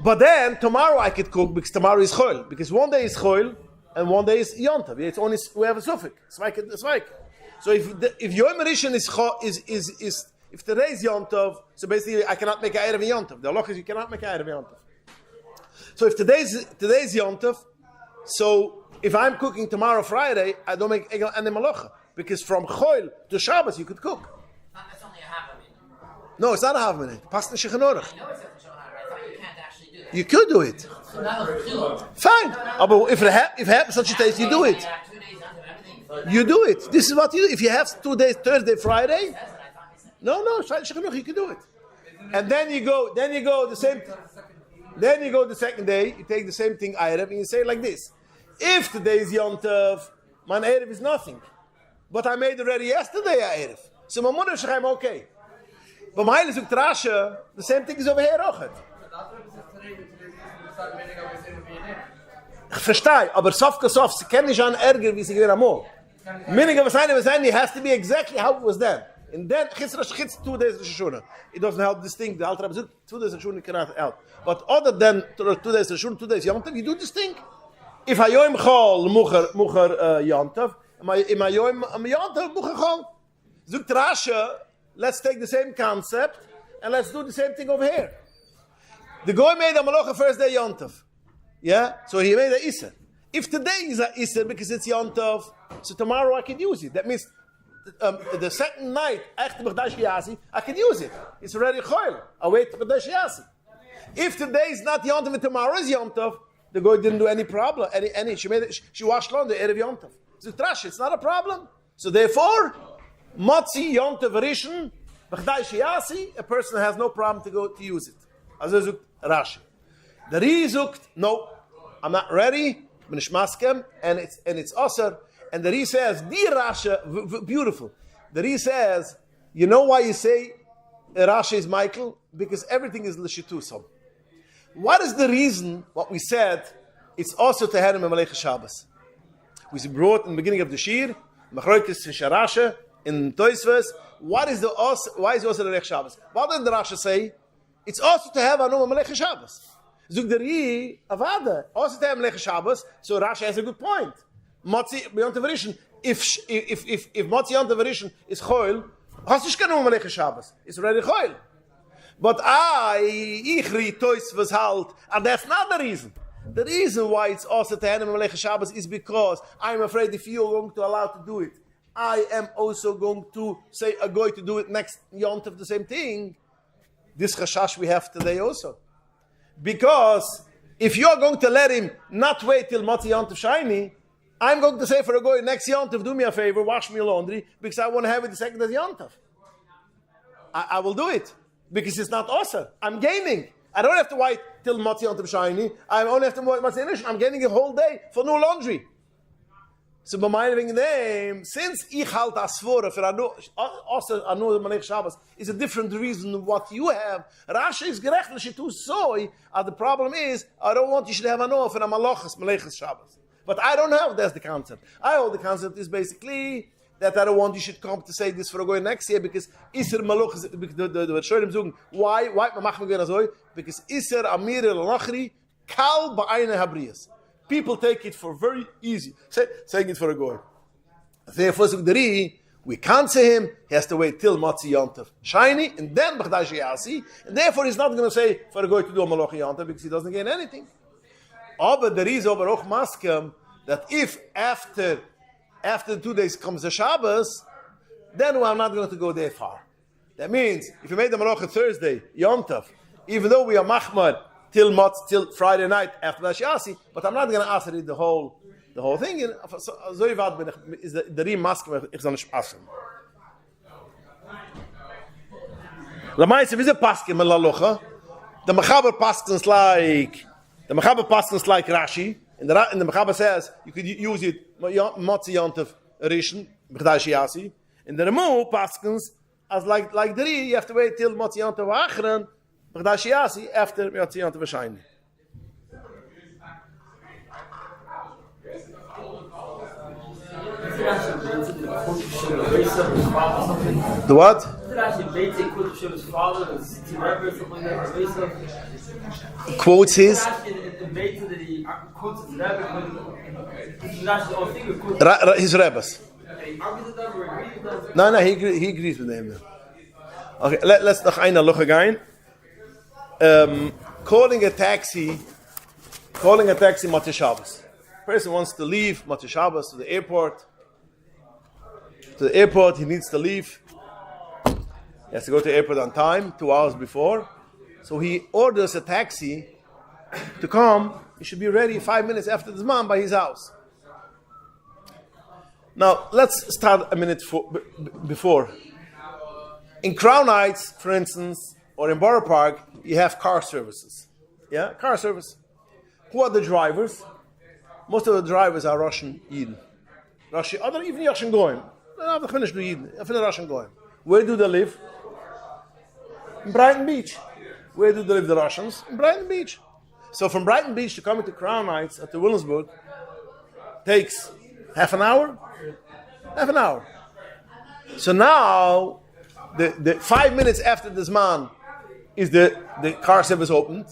But then tomorrow I could cook because tomorrow is Chol. Because one day is Chol and one day is Yom Tov. It's only we have a suffix. So if Yom Rishon is if today is Yom Tov, so basically I cannot make an erev in Yom Tov. The halacha is you cannot make an erev in Yom Tov. So if today's Yom Tov, so if I'm cooking tomorrow Friday, I don't make egel and malacha because from Chol to Shabbos you could cook. It's only a half a minute. No, it's not a half minute. Pass the Shulchan Aruch. I know it's a Shulchan Aruch. I thought you can't actually do that. You could do it. So that was Chilul. Fine. But if it happens such a taste, you do it. 2 days under everything. You do it. This is what you do. If you have 2 days, Thursday, Friday. That's what I thought he said. No, Shulchan Aruch, you can do it. And then you go the same. Then you go the second day, you take the same thing, Erev, and you say it like this. If today is Yom Tov, my Erev is nothing. But I made it ready yesterday, Erev. So my mother says I'm okay. But my Erev is Rasha, the same thing is over here, Ochet. Ich verstehe, aber sof, sie kennen nicht an Ärger, wie sie gewinnen amol. Meaning of it has to be exactly how it was then. And then, chitz 2 days Rosh Hashanah. It doesn't help this thing. The Alter Rebbe said 2 days Rosh Hashanah cannot help. But other than 2 days Rosh Hashanah, 2 days Yom Tov, you do this thing. If hayoim chol mucher Yom Tov, im hayoim Yom Tov mucher chol. Zukt Rasha, let's take the same concept and let's do the same thing over here. The guy made a malacha first day Yom Tov. Yeah? So he made a Isser. If today is a Isser because it's Yom Tov, so tomorrow I can use it. That means the second night after B'chadash Yasi, I can use it. It's already choil. I wait for B'chadash Yasi. If today is not Yom Tov and tomorrow is Yom Tov, the guy didn't do any problem. She washed on the Erev Yom Tov. So trash, it's not a problem. So therefore, Motzi Yom Tov Rishon B'chadash Yasi, a person has no problem to go to use it. As Rashi. The Ri zukt, no, I'm not ready. And it's Osir. And the Ri says, Di Rasha, beautiful. The Ri says, you know why you say Rasha is Michael? Because everything is L'shitusam. What is the reason, what we said, it's also to have him in Malach Shabbos? We brought in the beginning of the Shir, Machroikis Sharasha, in Toisves, why is it also Malach Shabbos? What did the Rasha say? It's also to have Anu Malach Shabbos. Zug der Ri, Avada, also to have Malach Shabbos, so Rasha has a good point. Motzi Yom Tov Rishon, if Motzi Yom Tov Rishon is Choil, hast du keine Malach Shabbos. It's already Choil. But ich read Toisves halt, and that's not the reason. The reason why it's also to have Malach Shabbos is because I'm afraid if you're going to allow to do it, I am also going to say I'm going to do it next Yom Tov the same thing. This chashash we have today also. Because if you're going to let him not wait till Motzi Yom Tov shiny, I'm going to say for a guy next Yom Tov, do me a favor, wash me laundry, because I want to have it the second as Yom Tov. I will do it, because it's not awesome. I'm gaining. I don't have to wait till Motzi Yom Tov shiny. I only have to wait Motzi Yom Tov. I'm gaining a whole day for new laundry. So by my name, since ich halt asvora for anu Malach Shabbos is a different reason than what you have. Rasha is gerecht l'shitu soy. The problem is I don't want you should have anu for a Malach Shabbos. But I don't have. That's the concept. I hold the concept is basically that I don't want you should come to say this for a go next year because Iser Malach is the Shorim zogen. Why machen wir so? Because Iser Amir el-Nachri kal ba'ayne habriyas. People take it for very easy. Saying it for a goy. Therefore, we can't say him. He has to wait till Motzi Yom Tov shiny, and then B'chadash Yasi. And therefore, he's not going to say for a goy to do a Malach Yom Tov because he doesn't gain anything. But there is over Och Maskem that if after the 2 days comes the Shabbos, then I'm not going to go there far. That means if you made the Malach Thursday Yom Tov, even though we are Machmad till Friday night after Yasi, but I'm not going to ask it the whole thing. So is the Ri Maskem ich soll nicht assen. La Maise, wie ist Pasken mit La Locha? The Mechaber Paskens like Rashi. And the Mechaber says you could use it Motzi Yom Tov Rishon B'chadash Yasi. And the Remu Paskens as like the Ri, you have to wait till Motzi Yom Tov Achron B'chadash Yasi after Motzi Yom Tov Shiny. The what? Quotes his Rebbe's. No, he agrees with him. Okay, let's noch einer Loch again. Calling a taxi Motzei Shabbos. Person wants to leave Motzei Shabbos to the airport. He needs to leave. He has to go to the airport on time, 2 hours before. So he orders a taxi to come. He should be ready 5 minutes after the Zman by his house. Now, let's start a minute before. In Crown Heights, for instance, or in Borough Park, you have car services. Yeah, car service. Who are the drivers? Most of the drivers are Russian Yidden. Even Russian Goyim. I've finished the Yidden. I've finished Russian Goyim. Where do they live? In Brighton Beach. Where do they live, the Russians? In Brighton Beach. So from Brighton Beach to coming to Crown Heights at the Williamsburg takes half an hour. So now, the 5 minutes after this man is the car service opened.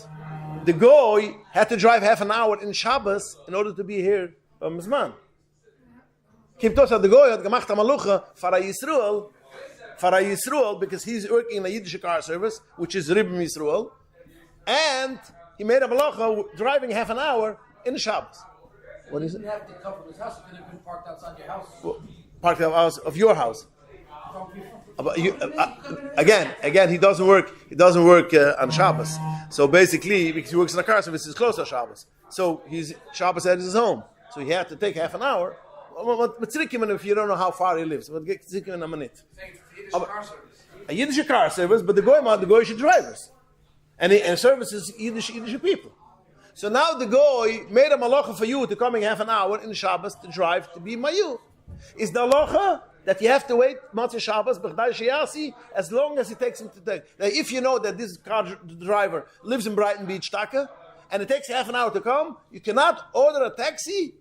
The guy had to drive half an hour in Shabbos in order to be here from his man. Kimt aus the guy had gemacht a malucha for a Yisrael because he's working in a Yiddish car service, which is Ribim Yisrael, and he made a malacha driving half an hour in the Shabbos. What is it? You have to come from his house. You could have been parked outside your house. Parked outside of your house. But again, he doesn't work on Shabbos. So basically, because he works in a car service, he's close to Shabbos. So he's Shabbos at his home. So he had to take half an hour. But if you don't know how far he lives, but get in a minute. A Yiddish car service, but the Goyish drivers, and services Yiddish people. So now the Goy made a malacha for you to come in half an hour in Shabbos to drive to be Mayu. Is the halacha that you have to wait Motzei Shabbos b'chdai sheyasi as long as it takes him to take? Now, if you know that this car driver lives in Brighton Beach, Taka, and it takes half an hour to come, you cannot order a taxi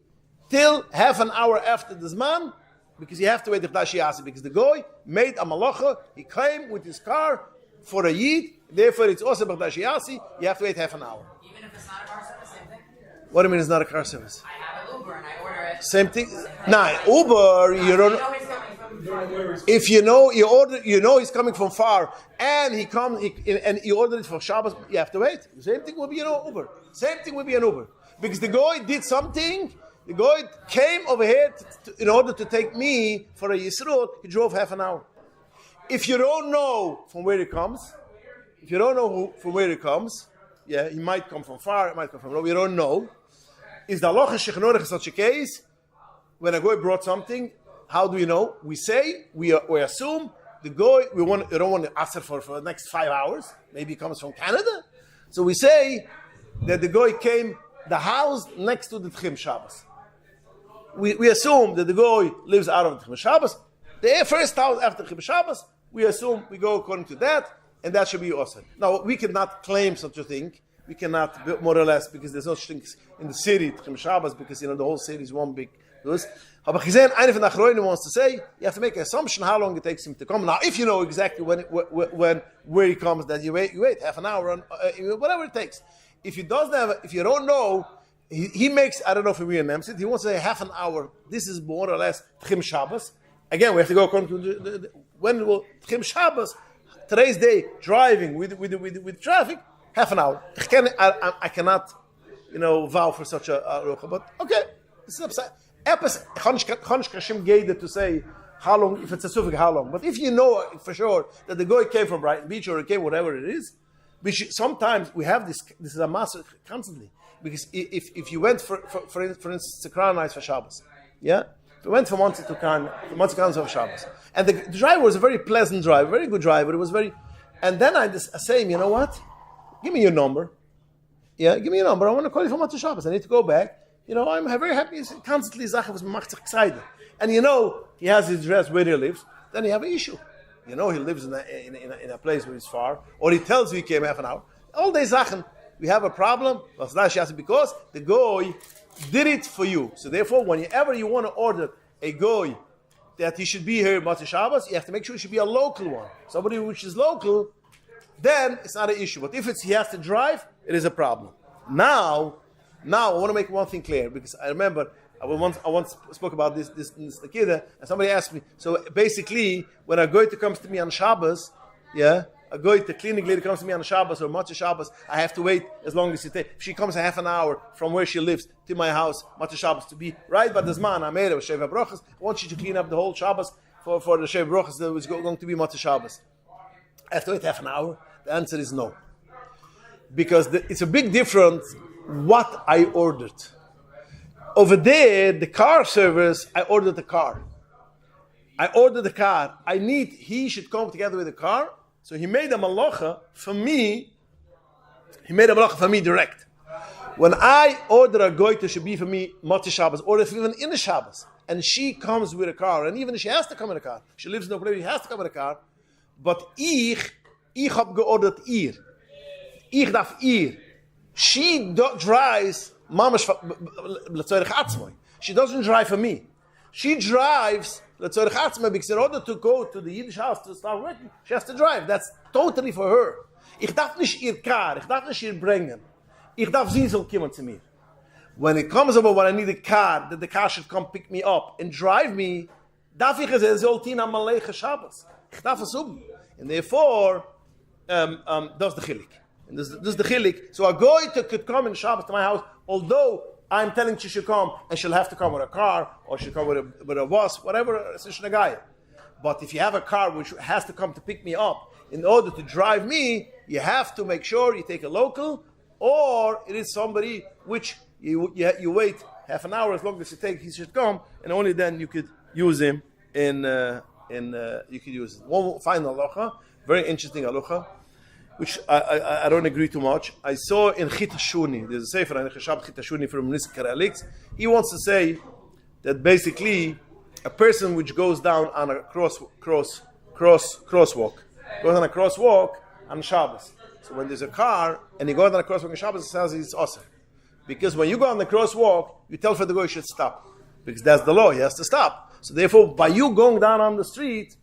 till half an hour after the Zman, because you have to wait b'chdai sheyasi, because the Goy made a malacha, he came with his car for a Yid, therefore it's also b'chdai sheyasi, you have to wait half an hour. Even if it's not a car service, same thing? What do you mean it's not a car service? I have an Uber and I order it. Same thing. Nah, Uber, you don't. If you know he's coming from far, and and you ordered it for Shabbos, you have to wait. Same thing will be an Uber. Same thing will be an Uber, because the guy did something. The guy came over here in order to take me for a Yisroel. He drove half an hour. If you don't know from where he comes, from where he comes, yeah, he might come from far. It might come from low. We don't know. Is the halacha shechnorech such a case? When a guy brought something, how do we know? We say, we assume the guy, we don't want to ask for the next 5 hours. Maybe he comes from Canada. So we say that the guy came, the house next to the Tchim Shabbos. We assume that the guy lives out of the Tchim Shabbos. The first house after Tchim Shabbos, we assume we go according to that, and that should be awesome. Now, we cannot claim such a thing. We cannot, more or less, because there's no such things in the city, Tchim Shabbos, because, the whole city is one big house. Aber gesehen, einer von the Achronim wants to say, you have to make an assumption how long it takes him to come. Now, if you know exactly where he comes, then you wait half an hour, whatever it takes. If you don't know, he makes, I don't know if we remember it, he wants to say half an hour. This is more or less Tchim Shabbos. Again, we have to go according to when will Tchim Shabbos, today's day, driving with traffic, half an hour. I cannot, vow for such a rocha, but okay, this is upside. To say how long, if it's a suffix, how long. But if you know for sure that the guy came from Brighton Beach or he came whatever it is, sometimes we have this is a master constantly. Because if you went for instance to Crown Nights for Shabbos, yeah, we went from Monte to Crown for Shabbos, and the driver was a very pleasant driver, very good driver. It was very, and then I say him, you know what? Give me your number. Yeah, give me your number. I want to call you for Monte Shabbos. I need to go back. I'm very happy. Constantly, Zacha was macht sich excited, and he has his address where he lives. Then you have an issue. He lives in a place where he's far, or he tells you he came half an hour. All day Zachen, we have a problem. Because the goy did it for you. So therefore, whenever you want to order a goy that he should be here Motzei Shabbos, you have to make sure it should be a local one, somebody which is local. Then it's not an issue. But if he has to drive, it is a problem. Now, I want to make one thing clear, because I remember I once spoke about this Nikida, and somebody asked me, so basically, when a goy comes to me on Shabbos, yeah, a goy, the cleaning lady comes to me on Shabbos or Motzei Shabbos, I have to wait as long as it takes. If she comes a half an hour from where she lives to my house, Motzei Shabbos, to be right by the Zman, I made it with Sheva Brochas, I want you to clean up the whole Shabbos for the Sheva Brochas that was going to be Motzei Shabbos. I have to wait half an hour? The answer is no. Because it's a big difference what I ordered. Over there, the car service, I ordered the car. He should come together with the car. So he made a malacha for me. He made a malacha for me direct. When I order a goyta should be for me Motzei Shabbos, or if even in the Shabbos, and she comes with a car, and even if she has to come in a car, she lives in a place, she has to come in a car, but ich hab geordert ihr. Ich darf ihr. She drives mamash letzorech atzmoi. She doesn't drive for me. She drives letzorech atzmoi because in order to go to the Yiddish house to start working, she has to drive. That's totally for her. Ich darf nicht ihr car. Ich darf nicht ihr bringen. Ich darf sie soll kommen zu mir. When it comes about when I need a car, that the car should come pick me up and drive me, darf ich es soltin am Malecha Shabbos. Ich darf es and therefore, that's the chilik. And this is the chilik. So a goy could come in Shabbos to my house, although I'm telling she should come, and she'll have to come with a car, or she'll come with a bus, whatever. But if you have a car which has to come to pick me up, in order to drive me, you have to make sure you take a local, or it is somebody which you wait half an hour as long as he should come, and only then you could use him you could use it. One final halacha, very interesting halacha, which I don't agree too much. I saw in Chitashuni, there's a sefer in Chitashuni from Niska Relics. He wants to say that basically a person which goes down on a crosswalk, goes on a crosswalk on Shabbos. So when there's a car and he goes on a crosswalk on Shabbos, it says it's awesome. Because when you go on the crosswalk, you tell for the guy he should stop. Because that's the law, he has to stop. So therefore, by you going down on the street,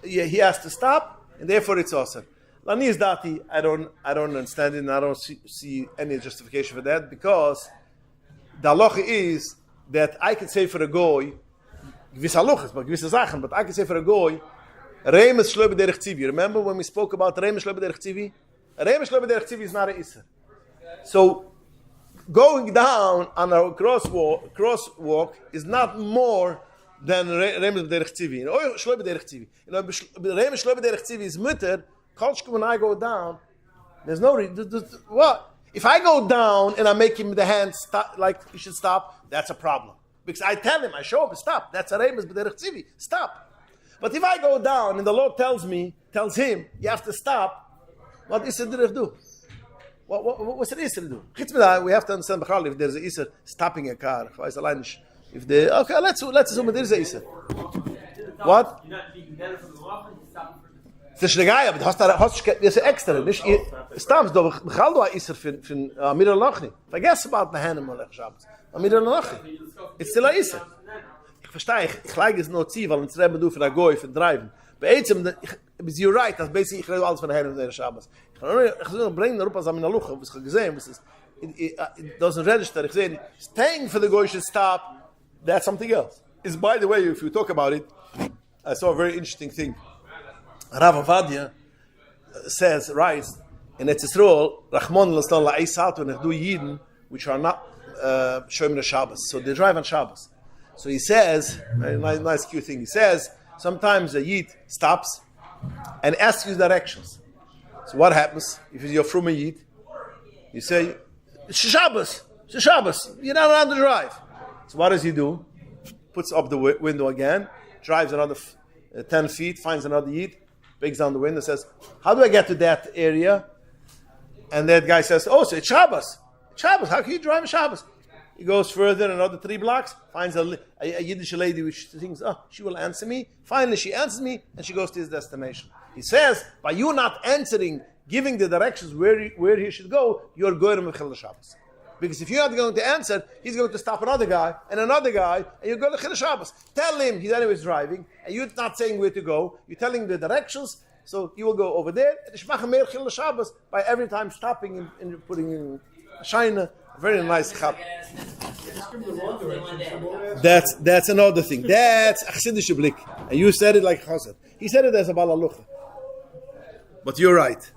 he has to stop, and therefore it's awesome. Lani's dati, I don't understand it, and I don't see any justification for that, because the halacha is that I can say for a goy, gewisse halachas, but gewisse Sachen, but I can say for a goy, Remes shlo b'derech tzivi. Remember when we spoke about Remes shlo b'derech tzivi? Remes shlo b'derech tzivi is not an isser. So going down on a crosswalk is not more than Remes b'derech tzivi. Shlo b'derech tzivi. Remes shlo b'derech tzivi is mutter. When I go down, there's no what? If I go down and I make him the hand stop, like he should stop, that's a problem. Because I tell him, I show him, stop. That's a Remes b'derech tzivi. Stop. But if I go down and the Lord tells him, you have to stop, what Isser did do? What's an Isser do? We have to understand if there's an Isser stopping a car. If let's assume there is an Isser. What? Das ist eine Geier, aber das ist extra. Stamms, du begaldo a Isser von Amir al-Nachni. Vergess about the hand of Shabbos. Amir al-Nachni. It's still a Isser. Ich verstehe, ich lege es nur zu, weil uns reden du für ein Goy, für Driven. Bei Eizem, you're right, das basically, ich rede alles von der Herren der Shabbos. Ich will bringen Europa als Amina Lucha, was ich gesehen, it doesn't register. Ich sehe, staying for the Goy should stop, that's something else. It's, by the way, if you talk about it, I saw a very interesting thing. Rav Avadia writes, in Etzisrol, Rachmon l'stan la'isat, when do Yidden, which are not Shomer Shabbos, so they drive on Shabbos. So he says, very nice cute thing, he says, sometimes a Yid stops and asks you directions. So what happens if you're from a Yid? You say, it's Shabbos, you're not allowed to drive. So what does he do? Puts up the window again, drives another 10 feet, finds another Yid, breaks down the window, says, how do I get to that area? And that guy says, oh, so it's Shabbos, how can you drive on Shabbos? He goes further, another 3 blocks, finds a Yiddish lady which thinks, oh, she will answer me. Finally, she answers me, and she goes to his destination. He says, by you not answering, giving the directions where he should go, you're going to Chil Shabbos. Because if you're not going to answer, he's going to stop another guy, and you're going to Chil Shabbos. Tell him he's anyways driving, and you're not saying where to go. You're telling him the directions, so he will go over there. By every time stopping and putting in a shina. Very nice chap. That's another thing. That's a chassidische blick. And you said it like Chassid. He said it as a balalucha. But you're right.